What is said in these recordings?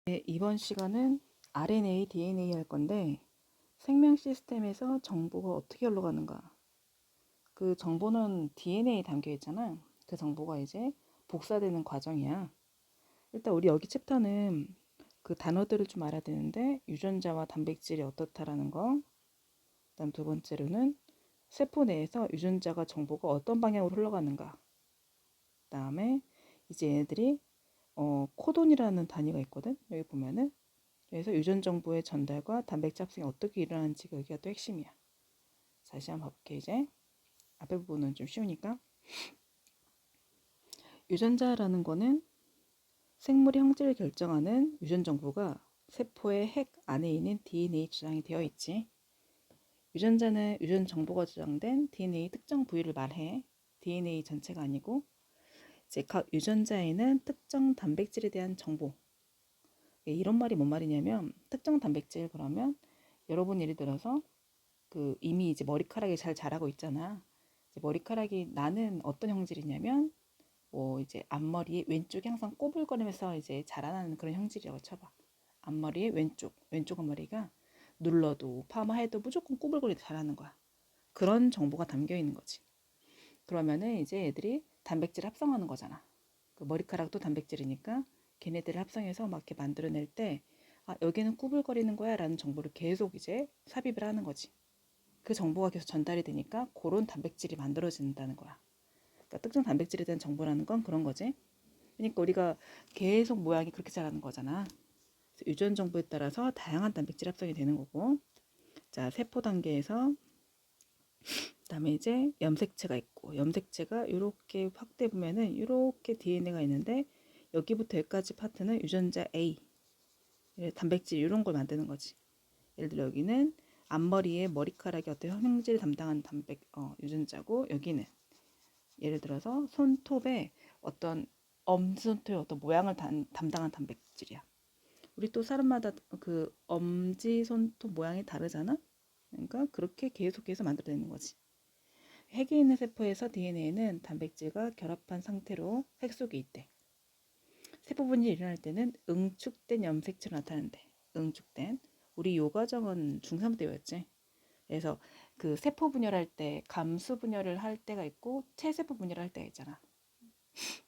네, 이번 시간은 RNA, DNA 할 건데 생명 시스템에서 정보가 어떻게 흘러가는가? 그 정보는 DNA에 담겨 있잖아. 그 정보가 이제 복사되는 과정이야. 일단 우리 여기 챕터는 그 단어들을 좀 알아야 되는데 유전자와 단백질이 어떻다라는 거. 그다음 두 번째로는 세포 내에서 유전자가 정보가 어떤 방향으로 흘러가는가. 그다음에 이제 얘네들이 코돈이라는 단위가 있거든. 여기 보면은 그래서 유전 정보의 전달과 단백질 합성이 어떻게 일어나는지가 여기가 또 핵심이야. 다시 한번 봐볼게. 이제 앞에 부분은 좀 쉬우니까 유전자라는 거는 생물의 형질을 결정하는 유전 정보가 세포의 핵 안에 있는 DNA 저장이 되어 있지. 유전자는 유전 정보가 저장된 DNA 특정 부위를 말해. DNA 전체가 아니고 이제 각 유전자에는 특정 단백질에 대한 정보. 이런 말이 뭔 말이냐면 특정 단백질 그러면 여러분 예를 들어서 그 이미 이제 머리카락이 잘 자라고 있잖아. 이제 머리카락이 나는 어떤 형질이냐면 뭐 이제 앞머리 왼쪽이 항상 꼬불거리면서 이제 자라나는 그런 형질이라고 쳐봐. 앞머리의 왼쪽 앞머리가 눌러도 파마해도 무조건 꼬불거리도 자라는 거야. 그런 정보가 담겨 있는 거지. 그러면은 이제 애들이 단백질 합성하는 거잖아. 그 머리카락도 단백질이니까 걔네들을 합성해서 막 이렇게 만들어낼 때 아, 여기는 꾸불거리는 거야 라는 정보를 계속 이제 삽입을 하는 거지. 그 정보가 계속 전달이 되니까 그런 단백질이 만들어진다는 거야. 그러니까 특정 단백질에 대한 정보라는 건 그런 거지. 그러니까 우리가 계속 모양이 그렇게 자라는 거잖아. 유전 정보에 따라서 다양한 단백질 합성이 되는 거고. 자, 세포 단계에서 그다음에 이제 염색체가 있고 염색체가 이렇게 확대 보면은 이렇게 DNA가 있는데 여기부터 여기까지 파트는 유전자 A 단백질 이런 걸 만드는 거지. 예를 들어 여기는 앞머리에 머리카락이 어떤 형질을 담당하는 유전자고 여기는 예를 들어서 손톱에 어떤 엄지손톱의 어떤 모양을 담당한 단백질이야. 우리 또 사람마다 그 엄지손톱 모양이 다르잖아. 그러니까 그렇게 계속해서 만들어내는 거지. 핵이 있는 세포에서 DNA는 단백질과 결합한 상태로 핵 속에 있대. 세포 분열이 일어날 때는 응축된 염색체로 나타나는데 응축된 우리 요 과정은 중3 때였지. 그래서 그 세포 분열할 때 감수 분열을 할 때가 있고 체세포 분열을 할 때가 있잖아.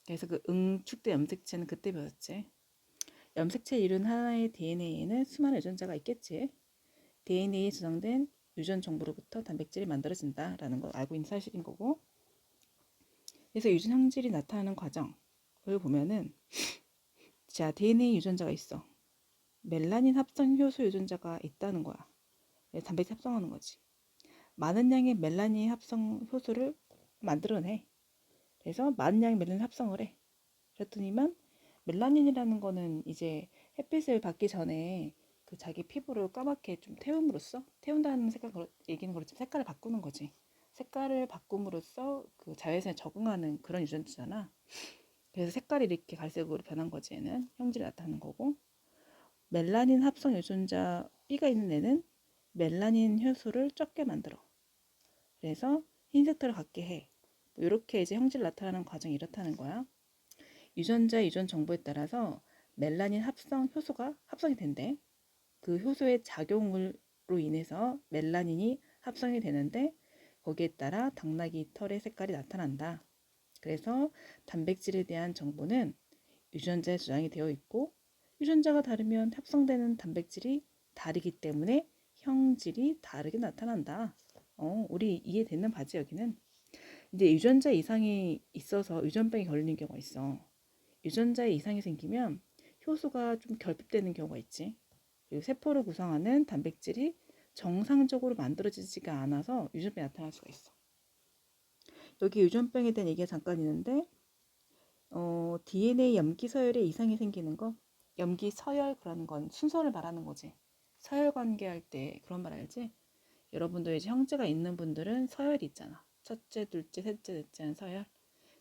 그래서 그 응축된 염색체는 그때 배웠지. 염색체 이룬 하나의 DNA에는 수많은 유전자가 있겠지. DNA에 저장된 유전 정보로부터 단백질이 만들어진다라는 걸 알고 있는 사실인 거고. 그래서 유전 형질이 나타나는 과정을 보면은 자, DNA 유전자가 있어. 멜라닌 합성 효소 유전자가 있다는 거야. 단백질 합성하는 거지. 많은 양의 멜라닌 합성 효소를 만들어내. 그래서 많은 양의 멜라닌 합성을 해. 그랬더니만 멜라닌이라는 거는 이제 햇빛을 받기 전에 그 자기 피부를 까맣게 좀 태움으로써 태운다는 얘기는 그렇지만 색깔을 바꾸는 거지. 색깔을 바꿈으로써 그 자외선에 적응하는 그런 유전자잖아. 그래서 색깔이 이렇게 갈색으로 변한 거지. 얘는 형질이 나타나는 거고 멜라닌 합성 유전자 B가 있는 애는 멜라닌 효소를 적게 만들어. 그래서 흰색털을 갖게 해. 이렇게 이제 형질 나타나는 과정이 이렇다는 거야. 유전자 유전 정보에 따라서 멜라닌 합성 효소가 합성이 된대. 그 효소의 작용으로 인해서 멜라닌이 합성이 되는데 거기에 따라 당나귀 털의 색깔이 나타난다. 그래서 단백질에 대한 정보는 유전자에 저장이 되어 있고 유전자가 다르면 합성되는 단백질이 다르기 때문에 형질이 다르게 나타난다. 우리 이해되는 바지 여기는. 이제 유전자 이상이 있어서 유전병이 걸리는 경우가 있어. 유전자에 이상이 생기면 효소가 좀 결핍되는 경우가 있지. 그리고 세포를 구성하는 단백질이 정상적으로 만들어지지가 않아서 유전병이 나타날 수가 있어. 여기 유전병에 대한 얘기가 잠깐 있는데 DNA 염기 서열에 이상이 생기는 거 염기 서열이라는 건 순서를 말하는 거지. 서열 관계할 때 그런 말 알지? 여러분도 이제 형제가 있는 분들은 서열이 있잖아. 첫째, 둘째, 셋째, 넷째 하는 서열.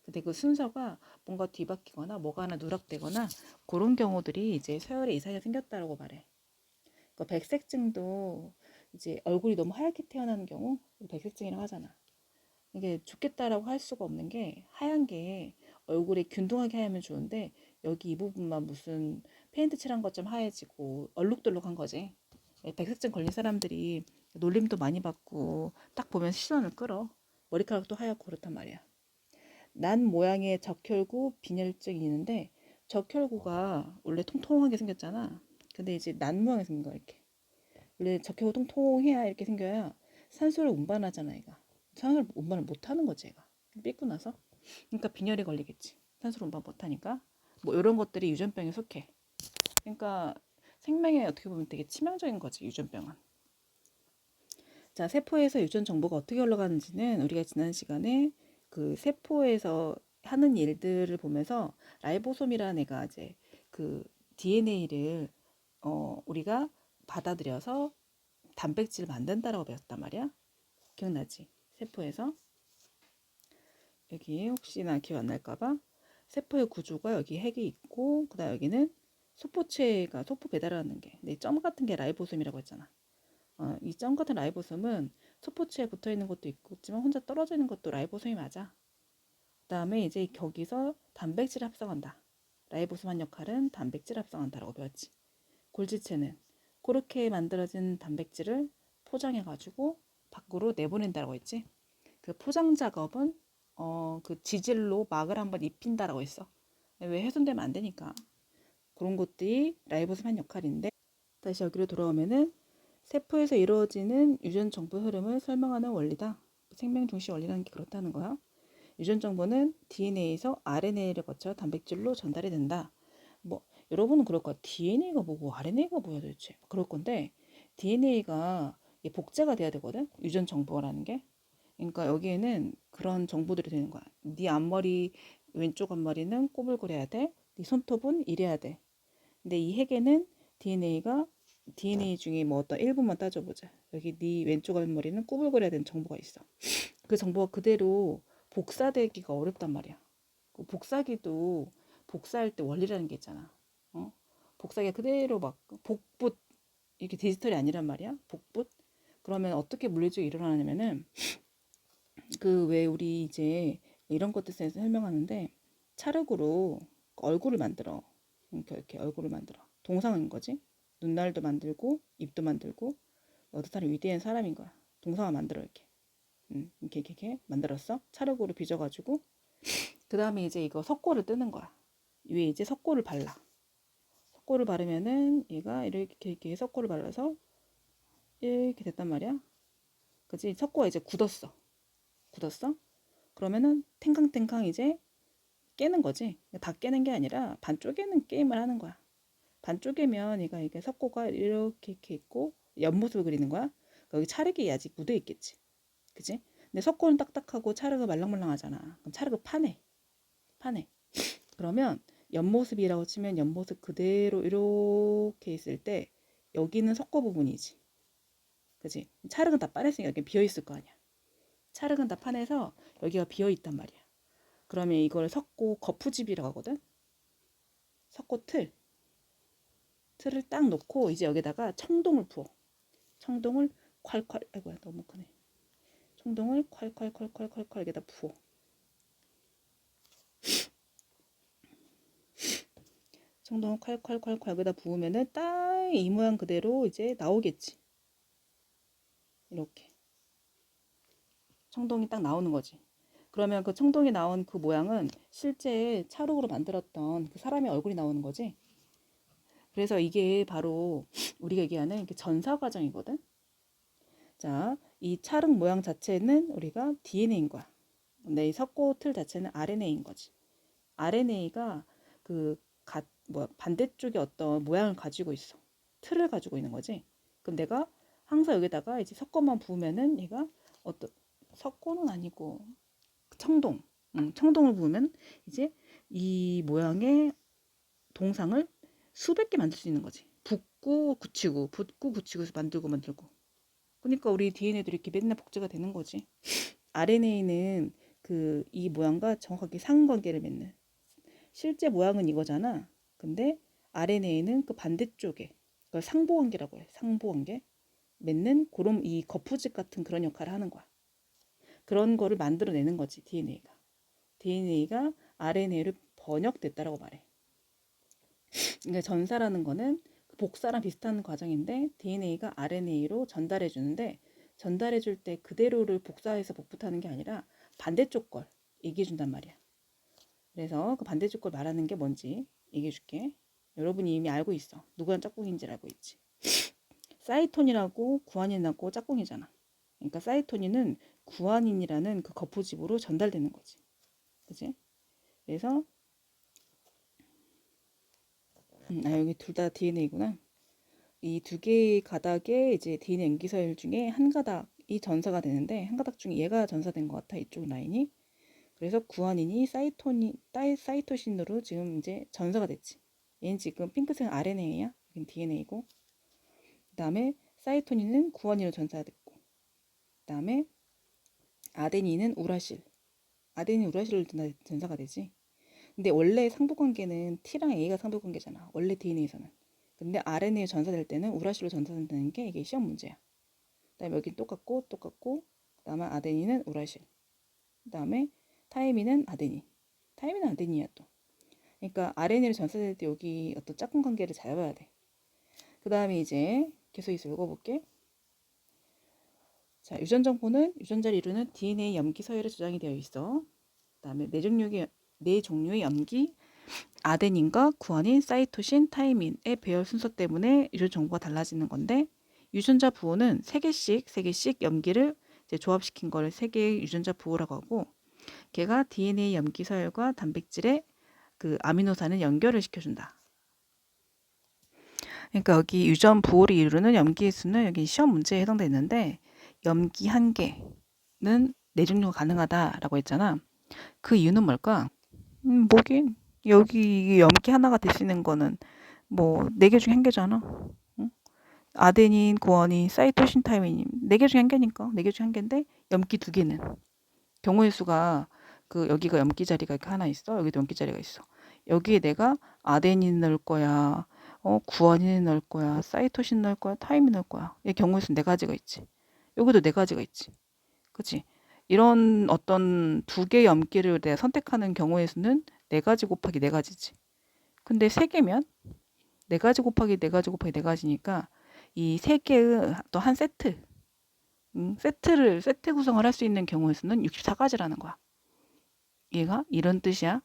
근데 그 순서가 뭔가 뒤바뀌거나 뭐가 하나 누락되거나 그런 경우들이 이제 서열에 이상이 생겼다라고 말해. 그 백색증도 이제 얼굴이 너무 하얗게 태어나는 경우 백색증이라고 하잖아. 이게 좋겠다라고 할 수가 없는 게 하얀 게 얼굴에 균등하게 하면 좋은데 여기 이 부분만 무슨 페인트 칠한 것 좀 하얘지고 얼룩덜룩한 거지. 백색증 걸린 사람들이 놀림도 많이 받고 딱 보면 시선을 끌어. 머리카락도 하얗고 그렇단 말이야. 난 모양의 적혈구 빈혈증이 있는데 적혈구가 원래 통통하게 생겼잖아. 근데 이제 난 모양이 생긴 거야 이렇게. 원래 적혈구 통통해야 이렇게 생겨야 산소를 운반하잖아 얘가. 산소를 운반을 못하는 거지 얘가. 삐고 나서. 그러니까 빈혈이 걸리겠지. 산소를 운반 못하니까. 뭐 이런 것들이 유전병에 속해. 그러니까 생명에 어떻게 보면 되게 치명적인 거지 유전병은. 자, 세포에서 유전 정보가 어떻게 올라가는지는 우리가 지난 시간에 그 세포에서 하는 일들을 보면서 라이보솜이라는 애가 이제 그 DNA를 우리가 받아들여서 단백질을 만든다라고 배웠단 말이야. 기억나지? 세포에서 여기 혹시나 기억 안 날까봐 세포의 구조가 여기 핵이 있고 그다음 여기는 소포체가 소포 배달하는 게 내 점 같은 게 라이보솜이라고 했잖아. 이 점 같은 라이보솜은 소포체에 붙어 있는 것도 있지만 혼자 떨어져 있는 것도 라이보솜이 맞아. 그다음에 이제 거기서 단백질 합성한다. 라이보솜 한 역할은 단백질 합성한다라고 배웠지. 골지체는 그렇게 만들어진 단백질을 포장해 가지고 밖으로 내보낸다라고 했지. 그 포장 작업은 그 지질로 막을 한번 입힌다라고 했어. 왜 훼손되면 안 되니까. 그런 것들이 라이보솜 한 역할인데 다시 여기로 돌아오면은 세포에서 이루어지는 유전 정보 흐름을 설명하는 원리다. 생명 중시 원리라는 게 그렇다는 거야. 유전 정보는 DNA에서 RNA를 거쳐 단백질로 전달이 된다. 뭐 여러분은 그럴 거야. DNA가 뭐고 RNA가 뭐야 도대체. 그럴 건데 DNA가 복제가 돼야 되거든. 유전 정보라는 게. 그러니까 여기에는 그런 정보들이 되는 거야. 네 앞머리 왼쪽 앞머리는 꼬불거려야 돼. 네 손톱은 이래야 돼. 근데 이 핵에는 DNA 중에 뭐 어떤 일부만 따져보자. 여기 네 왼쪽 앞머리는 꼬불거려야 되는 정보가 있어. 그 정보가 그대로 복사되기가 어렵단 말이야. 그 복사기도 복사할 때 원리라는 게 있잖아. 복사기가 그대로 막 복붙 이게 디지털이 아니란 말이야. 복붙. 그러면 어떻게 물리적이 일어나냐면은 그 왜 우리 이제 이런 것들 설명하는데 찰흙으로 얼굴을 만들어. 이렇게 얼굴을 만들어. 동상인 거지. 눈날도 만들고 입도 만들고 어떤 사람 위대한 사람인 거야. 동상을 만들어 이렇게. 이렇게 만들었어. 찰흙으로 빚어가지고 그 다음에 이제 이거 석고를 뜨는 거야. 위에 이제 석고를 발라. 석고를 바르면은 얘가 이렇게 석고를 발라서 이렇게 됐단 말이야. 그치? 석고가 이제 굳었어. 굳었어? 그러면은 탱캉탱캉 이제 깨는 거지. 다 깨는 게 아니라 반 쪼개는 게임을 하는 거야. 반 쪼개면 얘가 이게 석고가 이렇게 있고 옆모습을 그리는 거야. 여기 찰흙이 아직 묻어 있겠지. 그치? 근데 석고는 딱딱하고 찰흙은 말랑말랑하잖아. 그럼 찰흙은 파내. 그러면 옆모습이라고 치면 옆모습 그대로 이렇게 있을 때 여기는 석고 부분이지. 그치? 찰흙은 다 빠냈으니까 여기 비어 있을 거 아니야. 찰흙은 다 파내서 여기가 비어 있단 말이야. 그러면 이걸 석고 거푸집이라고 하거든. 석고 틀을 딱 놓고 이제 여기다가 청동을 부어. 청동을 콸콸 아이고야 너무 크네. 청동을 콸콸콸콸콸콸 여기다 부어. 청동을 콸콸콸콸 여기다 부으면은 딱 이 모양 그대로 이제 나오겠지. 이렇게 청동이 딱 나오는 거지. 그러면 그 청동이 나온 그 모양은 실제 찰흙으로 만들었던 그 사람의 얼굴이 나오는 거지. 그래서 이게 바로 우리가 얘기하는 전사 과정이거든. 자, 이 찰흙 모양 자체는 우리가 DNA인 거야. 근데 이 석고 틀 자체는 RNA인 거지. RNA가 반대쪽에 어떤 모양을 가지고 있어. 틀을 가지고 있는 거지. 그럼 내가 항상 여기다가 이제 석고만 부으면은 얘가 어떤 석고는 아니고 청동, 청동을 부으면 이제 이 모양의 동상을 수백 개 만들 수 있는 거지. 붓고 굳히고 만들고. 그러니까 우리 DNA도 이렇게 맨날 복제가 되는 거지. RNA는 이 모양과 정확하게 상관계를 맺는. 실제 모양은 이거잖아. 근데 RNA는 그 반대쪽에 그걸 상보관계라고 해. 상보관계 맺는 그런 이 거푸집 같은 그런 역할을 하는 거야. 그런 거를 만들어내는 거지 DNA가. DNA가 RNA를 번역됐다라고 말해. 그러니까 전사라는 거는 복사랑 비슷한 과정인데 DNA가 RNA로 전달해 주는데 전달해 줄 때 그대로를 복사해서 복붙하는 게 아니라 반대쪽 걸 얘기해 준단 말이야. 그래서 그 반대쪽 걸 말하는 게 뭔지 얘기해 줄게. 여러분이 이미 알고 있어. 누구랑 짝꿍인지를 알고 있지. 사이토닌이라고 구아닌하고 짝꿍이잖아. 그러니까 사이토닌은 구아닌이라는 그 거푸집으로 전달되는 거지. 그치? 그래서 여기 둘 다 DNA구나. 이 두 개의 가닥에 이제 DNA 염기서열 중에 한 가닥이 전사가 되는데 한 가닥 중에 얘가 전사된 것 같아. 이쪽 라인이. 그래서 구아닌이 사이토신으로 지금 이제 전사가 됐지. 얘는 지금 핑크색 RNA야. 여긴 DNA고. 그다음에 사이토닌은 구아닌으로 전사됐고. 그다음에 아데닌은 우라실. 아데닌 우라실로 전사가 되지. 근데 원래 상부관계는 T랑 A가 상부관계잖아. 원래 DNA에서는. 근데 RNA에 전사될 때는 우라실로 전사된다는 게 이게 시험 문제야. 그다음에 여긴 똑같고 그다음에 아데닌은 우라실. 그다음에 타이민은 아데닌. 타이민은 아데닌이야 또. 그러니까 RNA로 전사될 때 여기 어떤 짝꿍 관계를 잘 봐야 돼. 그다음에 이제 계속 읽어볼게. 자, 유전 정보는 유전자를 이루는 DNA 염기 서열에 저장이 되어 있어. 그다음에 네 종류의 염기 아데닌과 구아닌, 사이토신, 타이민의 배열 순서 때문에 유전 정보가 달라지는 건데 유전자 부호는 3개씩 염기를 이제 조합시킨 거를 3개의 유전자 부호라고 하고 걔가 DNA 염기 서열과 단백질의 그 아미노산을 연결을 시켜준다. 그러니까 여기 유전 부호를 이루는 염기의 수는 여기 시험 문제에 해당되어 있는데 염기 1개는 4종류가 가능하다라고 했잖아. 그 이유는 뭘까? 뭐긴 여기 염기 하나가 될 수 있는 거는 뭐 4개 중에 1개잖아. 응? 아데닌, 구아닌, 사이토신, 타이민 4개 중에 1개니까 4개 중에 1개인데 염기 2개는 경우의 수가 그 여기가 염기 자리가 이렇게 하나 있어. 여기도 염기 자리가 있어. 여기에 내가 아데닌 넣을 거야. 구아닌 넣을 거야. 사이토신 넣을 거야. 타이민 넣을 거야. 이 경우의 수는 4가지가 있지. 여기도 4가지가 있지. 그치? 이런 어떤 2개의 염기를 내가 선택하는 경우의 수는 4가지 곱하기 4가지지. 근데 3개면 4가지 곱하기 4가지 곱하기 4가지니까 이 3개의 또 한 세트 세트 구성을 할 수 있는 경우의 수는 64가지라는 거야. 얘가 이런 뜻이야.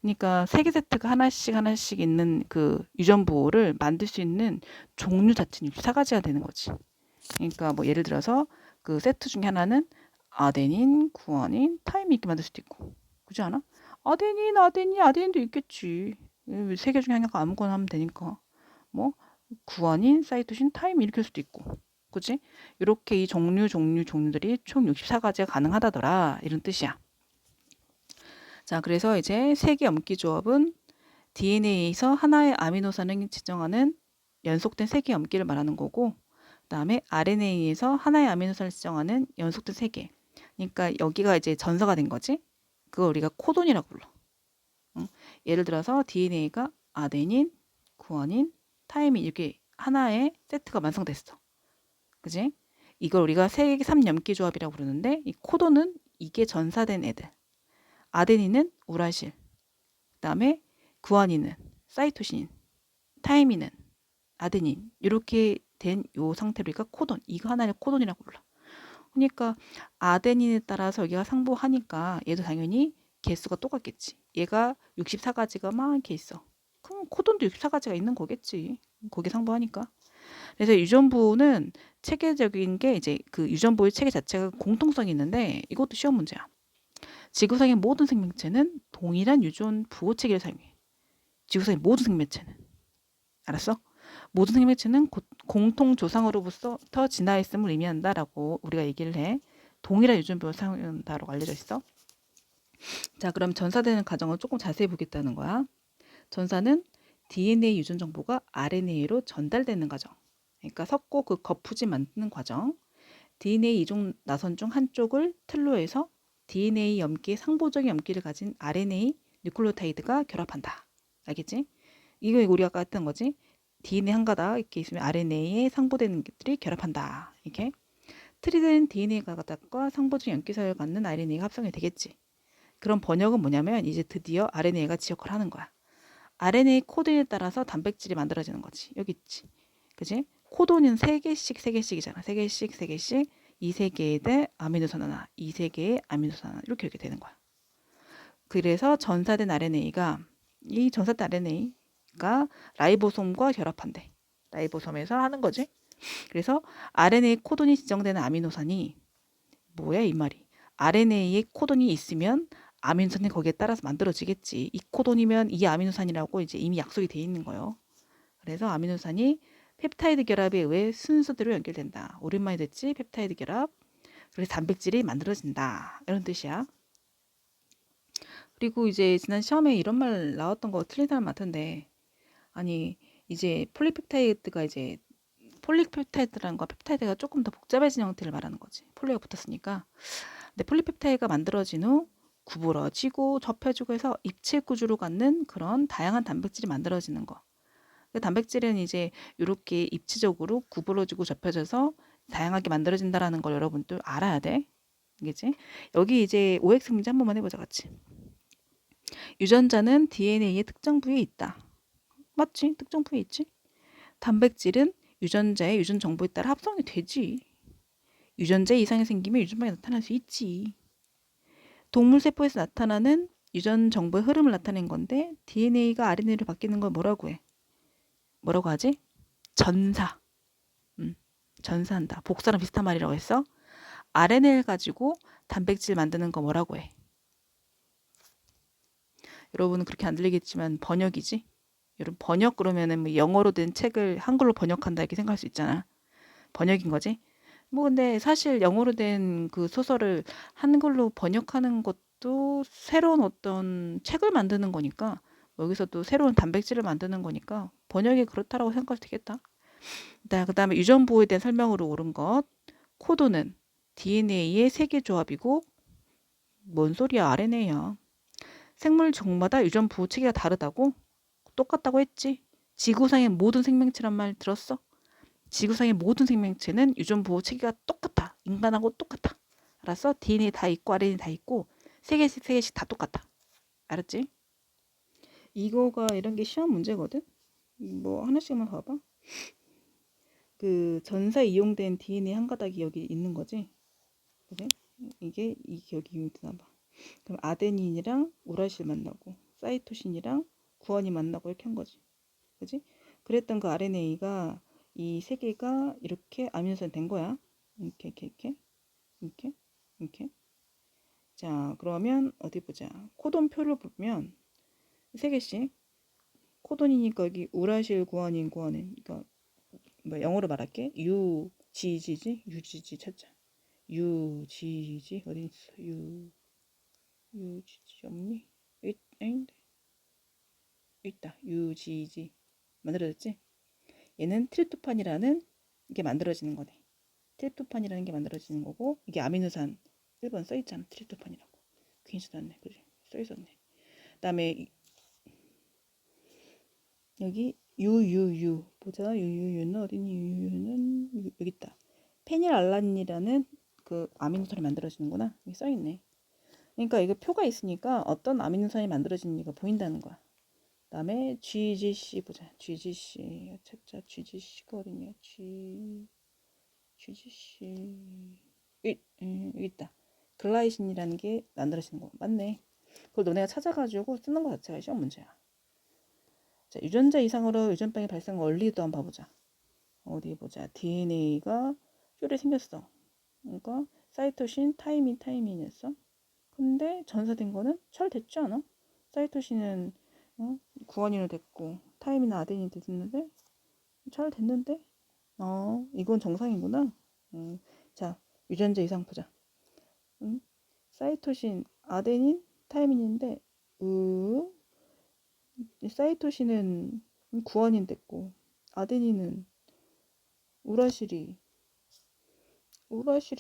그러니까 3개 세트가 하나씩 있는 그 유전부호를 만들 수 있는 종류 자체는 64가지가 되는 거지. 그러니까 뭐 예를 들어서 그 세트 중에 하나는 아데닌, 구아닌, 타이민 이렇게 만들 수도 있고. 그렇지 않아? 아데닌도 있겠지. 3개 중에 하나가 아무거나 하면 되니까. 뭐 구아닌, 사이토신, 타이민 이렇게 할 수도 있고. 그치? 이렇게 이 종류들이 총 64가지가 가능하다더라. 이런 뜻이야. 자, 그래서 이제 세개 염기 조합은 DNA에서 하나의 아미노산을 지정하는 연속된 3개 염기를 말하는 거고, 그다음에 RNA에서 하나의 아미노산을 지정하는 연속된 3개. 그러니까 여기가 이제 전사가 된 거지. 그걸 우리가 코돈이라고 불러. 응? 예를 들어서 DNA가 아데닌, 구아닌, 타이민 이렇게 하나의 세트가 완성됐어. 그지? 이걸 우리가 3염기 조합이라고 부르는데 이 코돈은 이게 전사된 애들. 아데닌은 우라실. 그다음에 구아닌은 사이토신. 타이민은 아데닌. 이렇게 된 요 상태로 우리가 코돈. 이거 하나를 코돈이라고 불러. 그러니까 아데닌에 따라서 여기가 상보하니까 얘도 당연히 개수가 똑같겠지. 얘가 64가지가 막 이렇게 있어. 그럼 코돈도 64가지가 있는 거겠지. 거기 상보하니까. 그래서 유전부는 체계적인 게 이제 그 유전부의 체계 자체가 공통성이 있는데 이것도 시험 문제야. 지구상의 모든 생명체는 동일한 유전 부호 체계를 사용해. 지구상의 모든 생명체는. 알았어? 모든 생명체는 공통 조상으로부터 진화했음을 의미한다라고 우리가 얘기를 해. 동일한 유전 부호를 사용한다라고 알려져 있어. 자, 그럼 전사되는 과정을 조금 자세히 보겠다는 거야. 전사는 DNA 유전 정보가 RNA로 전달되는 과정. 그러니까 섞고 그 거푸집 만드는 과정. DNA 이종 나선 중 한쪽을 틀로 해서 DNA 염기의 상보적인 염기를 가진 RNA 뉴클레오타이드가 결합한다. 알겠지? 이거 우리가 아까 했던 거지. DNA 한 가닥 이렇게 있으면 RNA에 상보되는 것들이 결합한다. 이렇게 틀이 된 DNA 가닥과 상보적인 염기서열 갖는 RNA가 합성이 되겠지. 그런 번역은 뭐냐면 이제 드디어 RNA가 지역을 하는 거야. RNA 코드에 따라서 단백질이 만들어지는 거지. 여기 있지. 그지? 코돈은 3개씩 3개씩이잖아. 3개씩 3개씩 이 3개에 대 아미노산 하나, 이 3개의 아미노산 하나 이렇게 되는 거야. 그래서 전사된 RNA가 이 전사된 RNA가 라이보솜과 결합한대. 라이보솜에서 하는 거지. 그래서 RNA 코돈이 지정되는 아미노산이 뭐야 이 말이. RNA에 코돈이 있으면 아미노산이 거기에 따라서 만들어지겠지. 이 코돈이면 이 아미노산이라고 이제 이미 약속이 돼 있는 거예요. 그래서 아미노산이 펩타이드 결합에 의해 순서대로 연결된다. 오랜만에 듣지? 펩타이드 결합. 그래서 단백질이 만들어진다. 이런 뜻이야. 그리고 이제 지난 시험에 이런 말 나왔던 거 틀린 사람 많던데. 아니 이제 폴리펩타이드가 이제 폴리펩타이드라는 거 펩타이드가 조금 더 복잡해진 형태를 말하는 거지. 폴리가 붙었으니까. 근데 폴리펩타이드가 만들어진 후 구부러지고 접혀지고 해서 입체 구조로 갖는 그런 다양한 단백질이 만들어지는 거. 그 단백질은 이제 이렇게 입체적으로 구부러지고 접혀져서 다양하게 만들어진다라는 걸 여러분들 알아야 돼. 알겠지? 여기 이제 OX 문제 한 번만 해보자 같이. 유전자는 DNA의 특정 부위에 있다. 맞지? 특정 부위에 있지? 단백질은 유전자의 유전 정보에 따라 합성이 되지. 유전자 이상이 생기면 유전방에 나타날 수 있지. 동물 세포에서 나타나는 유전 정보의 흐름을 나타낸 건데 DNA가 RNA로 바뀌는 걸 뭐라고 해? 뭐라고 하지? 전사. 전사한다. 복사랑 비슷한 말이라고 했어. RNA를 가지고 단백질 만드는 거 뭐라고 해? 여러분은 그렇게 안 들리겠지만 번역이지. 여러분 번역 그러면은 뭐 영어로 된 책을 한글로 번역한다 이렇게 생각할 수 있잖아. 번역인 거지. 뭐 근데 사실 영어로 된 그 소설을 한글로 번역하는 것도 새로운 어떤 책을 만드는 거니까 여기서 또 새로운 단백질을 만드는 거니까 번역이 그렇다라고 생각해도 되겠다. 그 다음에 유전 보호에 대한 설명으로 옳은 것. 코도는 DNA의 세개 조합이고 뭔 소리야 RNA야. 생물 종마다 유전 보호 체계가 다르다고? 똑같다고 했지. 지구상의 모든 생명체란 말 들었어? 지구상의 모든 생명체는 유전 보호 체계가 똑같아. 인간하고 똑같아. 알았어? DNA 다 있고 RNA 다 있고 세 개씩 다 똑같아. 알았지? 이거가 이런 게 시험 문제거든. 뭐 하나씩만 봐봐. 그 전사 이용된 DNA 한 가닥이 여기 있는 거지. 그래? 이게 여기 있나 봐. 그럼 아데닌이랑 우라실 만나고 사이토신이랑 구원이 만나고 이렇게 한 거지. 그지? 그랬던 그 RNA가 이 세 개가 이렇게 아미노산 된 거야. 이렇게. 자, 그러면 어디 보자. 코돈표를 보면 세 개씩 코돈이니까 여기 우라실 구원인. 그러니까 뭐 영어로 말할게. UGG 찾자. UGG 어디 있어? UGG 없니? 아닌데. 있다. UGG 만들어졌지? 얘는 트립토판이라는 게 만들어지는 거네. 트립토판이라는 게 만들어지는 거고 이게 아미노산 1번 써있잖아. 트립토판이라고. 괜히 써놨네. 그지? 써있었네. 그 다음에 여기 UUU 보자. UUU는 어디니? UUU는 여기 있다. 페닐알라닌이라는 그 아미노산이 만들어지는구나. 여기 써있네. 그러니까 이게 표가 있으니까 어떤 아미노산이 만들어지는지가 보인다는 거야. 그 다음에 GGC 보자. GGC 찾자. GGC가 어디냐? GGC 여기 있다. 글라이신이라는 게 만들어지는 거 맞네. 그걸 너네가 찾아가지고 쓰는 거 자체가 시험 문제야. 자, 유전자 이상으로 유전병이 발생 원리도 한번 봐보자. 어디 보자. DNA가 뾰루에 생겼어. 그러니까 사이토신, 타이민이었어. 근데 전사된 거는 잘 됐지 않아? 사이토신은 구원인으로 됐고 타이민 아데닌이 됐는데 잘 됐는데 이건 정상이구나. 자, 유전자 이상 보자. 사이토신, 아데닌, 타이민인데 사이토신은 구원인 됐고 아데닌은 우라실이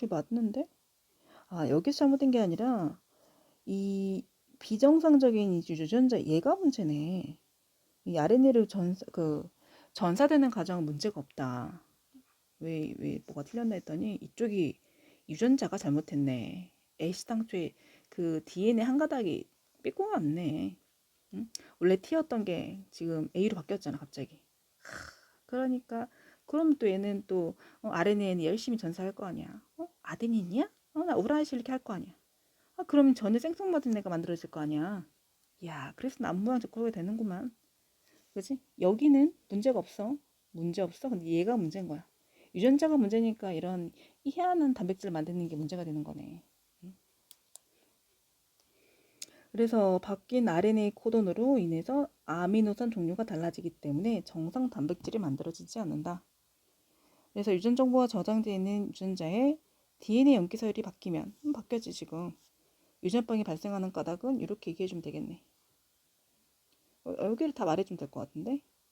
맞는데? 여기서 잘못된 게 아니라 이 비정상적인 이 유전자 얘가 문제네. 이 RNA를 전사되는 과정은 문제가 없다. 왜 뭐가 틀렸나 했더니 이쪽이 유전자가 잘못했네. 애시당초에 그 DNA 한 가닥이 삐꾸가 왔네. 응? 원래 T였던 게 지금 A로 바뀌었잖아, 갑자기. 그러니까 그럼 또 얘는 또 RNA는 열심히 전사할 거 아니야. 아데닌이야? 나 우라실 이렇게 할 거 아니야. 그러면 전에 생성받은 애가 만들어질 거 아니야. 야, 그래서 남모양적 그러게 되는구만. 그지? 여기는 문제가 없어. 문제 없어. 근데 얘가 문제인 거야. 유전자가 문제니까 이런 희한한 단백질을 만드는 게 문제가 되는 거네. 그래서 바뀐 RNA 코돈으로 인해서 아미노산 종류가 달라지기 때문에 정상 단백질이 만들어지지 않는다. 그래서 유전 정보가 저장되어 있는 유전자의 DNA 염기 서열이 바뀌면 바뀌었지 지금. 유전병이 발생하는 까닭은 이렇게 얘기해 주면 되겠네. 여기를 다 말해 주면 될 것 같은데.